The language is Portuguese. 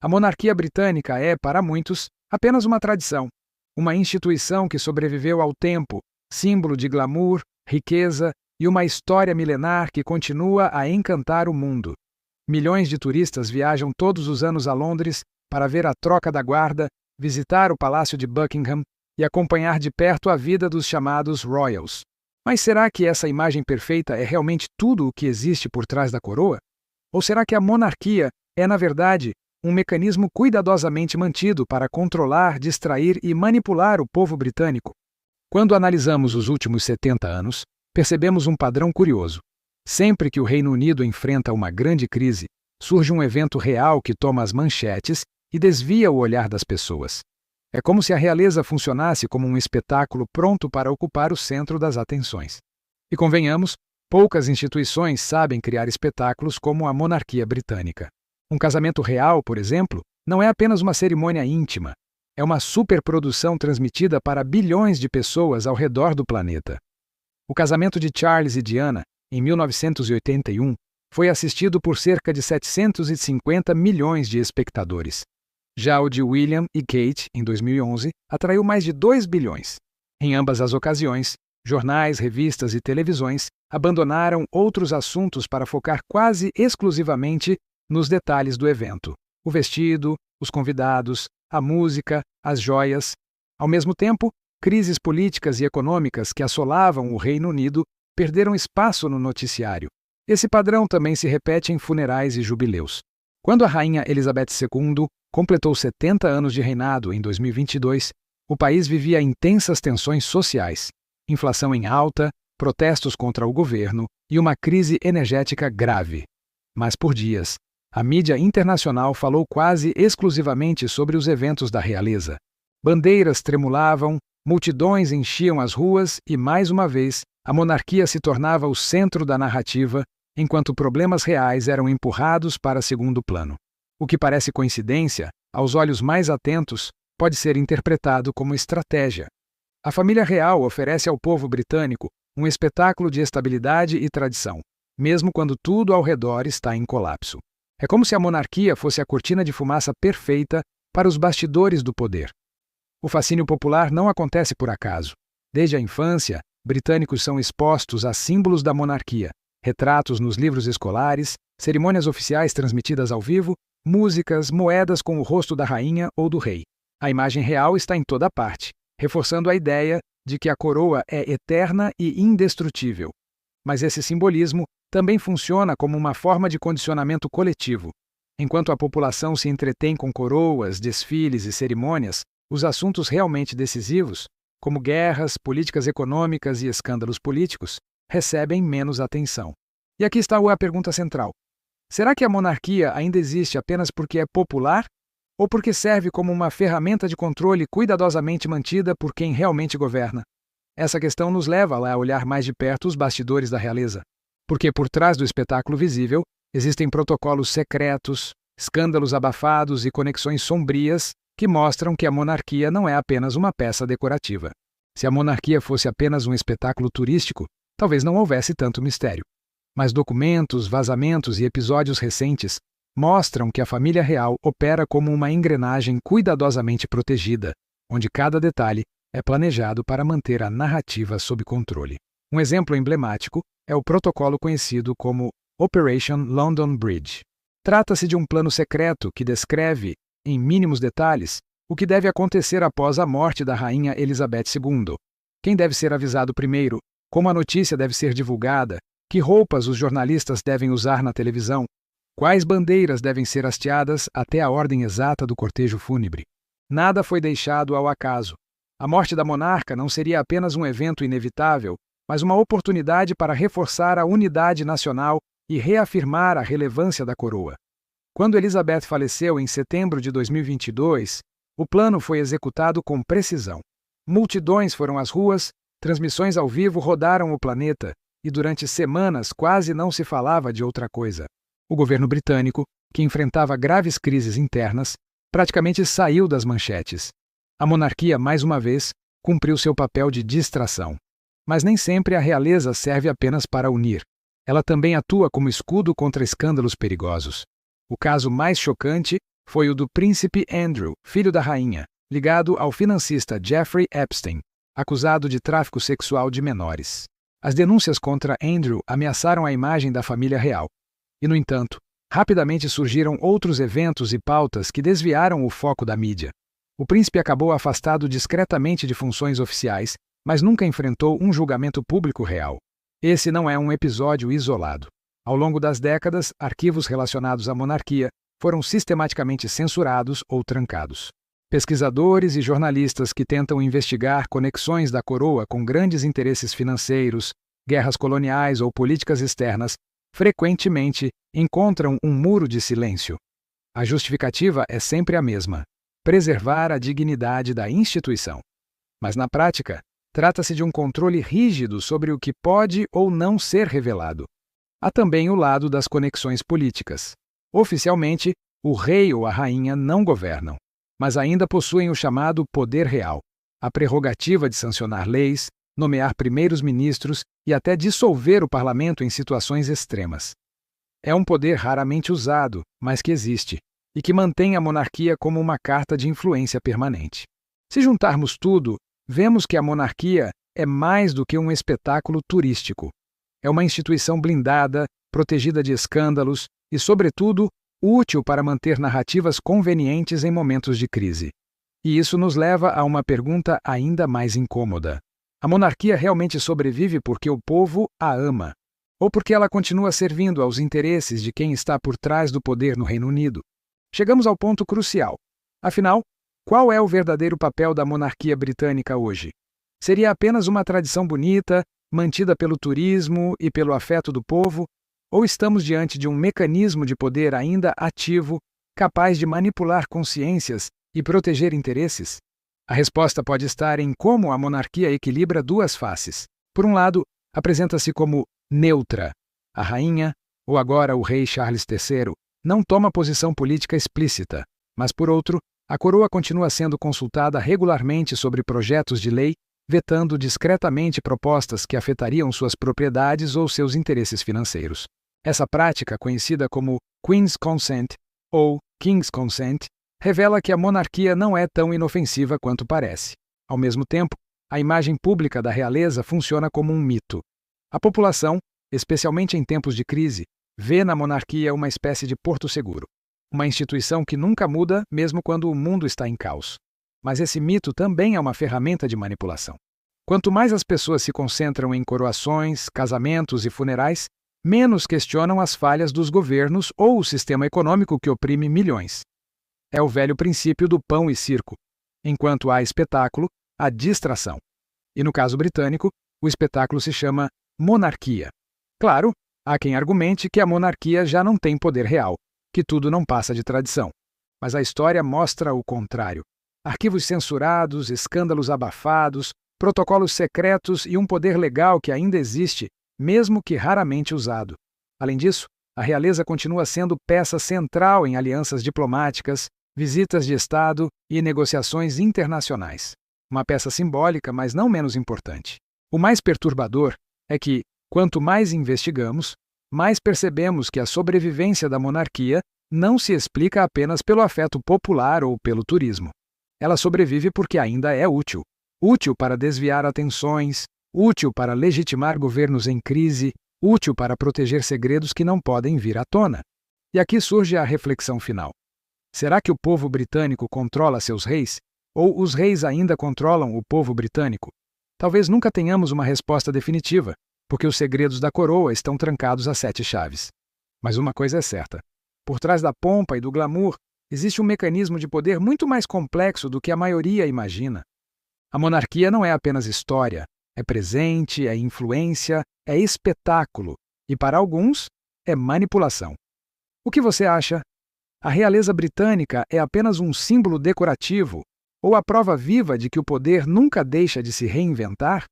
A monarquia britânica é, para muitos, apenas uma tradição, uma instituição que sobreviveu ao tempo, símbolo de glamour, riqueza e uma história milenar que continua a encantar o mundo. Milhões de turistas viajam todos os anos a Londres para ver a troca da guarda, visitar o Palácio de Buckingham e acompanhar de perto a vida dos chamados Royals. Mas será que essa imagem perfeita é realmente tudo o que existe por trás da coroa? Ou será que a monarquia é, na verdade, um mecanismo cuidadosamente mantido para controlar, distrair e manipular o povo britânico? Quando analisamos os últimos 70 anos, percebemos um padrão curioso. Sempre que o Reino Unido enfrenta uma grande crise, surge um evento real que toma as manchetes e desvia o olhar das pessoas. É como se a realeza funcionasse como um espetáculo pronto para ocupar o centro das atenções. E convenhamos, poucas instituições sabem criar espetáculos como a monarquia britânica. Um casamento real, por exemplo, não é apenas uma cerimônia íntima, é uma superprodução transmitida para bilhões de pessoas ao redor do planeta. O casamento de Charles e Diana, em 1981, foi assistido por cerca de 750 milhões de espectadores. Já o de William e Kate, em 2011, atraiu mais de 2 bilhões. Em ambas as ocasiões, jornais, revistas e televisões abandonaram outros assuntos para focar quase exclusivamente nos detalhes do evento: o vestido, os convidados, a música, as joias. Ao mesmo tempo, crises políticas e econômicas que assolavam o Reino Unido perderam espaço no noticiário. Esse padrão também se repete em funerais e jubileus. Quando a rainha Elizabeth II completou 70 anos de reinado em 2022, o país vivia intensas tensões sociais, inflação em alta, protestos contra o governo e uma crise energética grave. Mas por dias, a mídia internacional falou quase exclusivamente sobre os eventos da realeza. Bandeiras tremulavam, multidões enchiam as ruas e, mais uma vez, a monarquia se tornava o centro da narrativa, enquanto problemas reais eram empurrados para segundo plano. O que parece coincidência, aos olhos mais atentos, pode ser interpretado como estratégia. A família real oferece ao povo britânico um espetáculo de estabilidade e tradição, mesmo quando tudo ao redor está em colapso. É como se a monarquia fosse a cortina de fumaça perfeita para os bastidores do poder. O fascínio popular não acontece por acaso. Desde a infância, britânicos são expostos a símbolos da monarquia, retratos nos livros escolares, cerimônias oficiais transmitidas ao vivo, músicas, moedas com o rosto da rainha ou do rei. A imagem real está em toda parte, reforçando a ideia de que a coroa é eterna e indestrutível. Mas esse simbolismo também funciona como uma forma de condicionamento coletivo. Enquanto a população se entretém com coroas, desfiles e cerimônias, os assuntos realmente decisivos, como guerras, políticas econômicas e escândalos políticos, recebem menos atenção. E aqui está a pergunta central. Será que a monarquia ainda existe apenas porque é popular? Ou porque serve como uma ferramenta de controle cuidadosamente mantida por quem realmente governa? Essa questão nos leva a olhar mais de perto os bastidores da realeza. Porque por trás do espetáculo visível, existem protocolos secretos, escândalos abafados e conexões sombrias que mostram que a monarquia não é apenas uma peça decorativa. Se a monarquia fosse apenas um espetáculo turístico, talvez não houvesse tanto mistério. Mas documentos, vazamentos e episódios recentes mostram que a família real opera como uma engrenagem cuidadosamente protegida, onde cada detalhe é planejado para manter a narrativa sob controle. Um exemplo emblemático é o protocolo conhecido como Operation London Bridge. Trata-se de um plano secreto que descreve, em mínimos detalhes, o que deve acontecer após a morte da rainha Elizabeth II. Quem deve ser avisado primeiro, como a notícia deve ser divulgada, que roupas os jornalistas devem usar na televisão, quais bandeiras devem ser hasteadas até a ordem exata do cortejo fúnebre. Nada foi deixado ao acaso. A morte da monarca não seria apenas um evento inevitável, mas uma oportunidade para reforçar a unidade nacional e reafirmar a relevância da coroa. Quando Elizabeth faleceu em setembro de 2022, o plano foi executado com precisão. Multidões foram às ruas, transmissões ao vivo rodaram o planeta e durante semanas quase não se falava de outra coisa. O governo britânico, que enfrentava graves crises internas, praticamente saiu das manchetes. A monarquia, mais uma vez, cumpriu seu papel de distração. Mas nem sempre a realeza serve apenas para unir. Ela também atua como escudo contra escândalos perigosos. O caso mais chocante foi o do príncipe Andrew, filho da rainha, ligado ao financista Jeffrey Epstein, acusado de tráfico sexual de menores. As denúncias contra Andrew ameaçaram a imagem da família real. E, no entanto, rapidamente surgiram outros eventos e pautas que desviaram o foco da mídia. O príncipe acabou afastado discretamente de funções oficiais, mas nunca enfrentou um julgamento público real. Esse não é um episódio isolado. Ao longo das décadas, arquivos relacionados à monarquia foram sistematicamente censurados ou trancados. Pesquisadores e jornalistas que tentam investigar conexões da coroa com grandes interesses financeiros, guerras coloniais ou políticas externas frequentemente encontram um muro de silêncio. A justificativa é sempre a mesma: preservar a dignidade da instituição. Mas, na prática, trata-se de um controle rígido sobre o que pode ou não ser revelado. Há também o lado das conexões políticas. Oficialmente, o rei ou a rainha não governam, mas ainda possuem o chamado poder real, a prerrogativa de sancionar leis, nomear primeiros-ministros e até dissolver o parlamento em situações extremas. É um poder raramente usado, mas que existe, e que mantém a monarquia como uma carta de influência permanente. Se juntarmos tudo, vemos que a monarquia é mais do que um espetáculo turístico. É uma instituição blindada, protegida de escândalos e, sobretudo, útil para manter narrativas convenientes em momentos de crise. E isso nos leva a uma pergunta ainda mais incômoda. A monarquia realmente sobrevive porque o povo a ama? Ou porque ela continua servindo aos interesses de quem está por trás do poder no Reino Unido? Chegamos ao ponto crucial. Afinal, qual é o verdadeiro papel da monarquia britânica hoje? Seria apenas uma tradição bonita, mantida pelo turismo e pelo afeto do povo? Ou estamos diante de um mecanismo de poder ainda ativo, capaz de manipular consciências e proteger interesses? A resposta pode estar em como a monarquia equilibra duas faces. Por um lado, apresenta-se como neutra. A rainha, ou agora o rei Charles III, não toma posição política explícita, mas, por outro, a coroa continua sendo consultada regularmente sobre projetos de lei, vetando discretamente propostas que afetariam suas propriedades ou seus interesses financeiros. Essa prática, conhecida como Queen's Consent ou King's Consent, revela que a monarquia não é tão inofensiva quanto parece. Ao mesmo tempo, a imagem pública da realeza funciona como um mito. A população, especialmente em tempos de crise, vê na monarquia uma espécie de porto seguro, uma instituição que nunca muda mesmo quando o mundo está em caos. Mas esse mito também é uma ferramenta de manipulação. Quanto mais as pessoas se concentram em coroações, casamentos e funerais, menos questionam as falhas dos governos ou o sistema econômico que oprime milhões. É o velho princípio do pão e circo. Enquanto há espetáculo, há distração. E no caso britânico, o espetáculo se chama monarquia. Claro, há quem argumente que a monarquia já não tem poder real, que tudo não passa de tradição. Mas a história mostra o contrário. Arquivos censurados, escândalos abafados, protocolos secretos e um poder legal que ainda existe, mesmo que raramente usado. Além disso, a realeza continua sendo peça central em alianças diplomáticas, visitas de Estado e negociações internacionais. Uma peça simbólica, mas não menos importante. O mais perturbador é que, quanto mais investigamos, mais percebemos que a sobrevivência da monarquia não se explica apenas pelo afeto popular ou pelo turismo. Ela sobrevive porque ainda é útil. Útil para desviar atenções, útil para legitimar governos em crise, útil para proteger segredos que não podem vir à tona. E aqui surge a reflexão final. Será que o povo britânico controla seus reis? Ou os reis ainda controlam o povo britânico? Talvez nunca tenhamos uma resposta definitiva, porque os segredos da coroa estão trancados a 7 chaves. Mas uma coisa é certa: por trás da pompa e do glamour, existe um mecanismo de poder muito mais complexo do que a maioria imagina. A monarquia não é apenas história, é presente, é influência, é espetáculo e, para alguns, é manipulação. O que você acha? A realeza britânica é apenas um símbolo decorativo ou a prova viva de que o poder nunca deixa de se reinventar?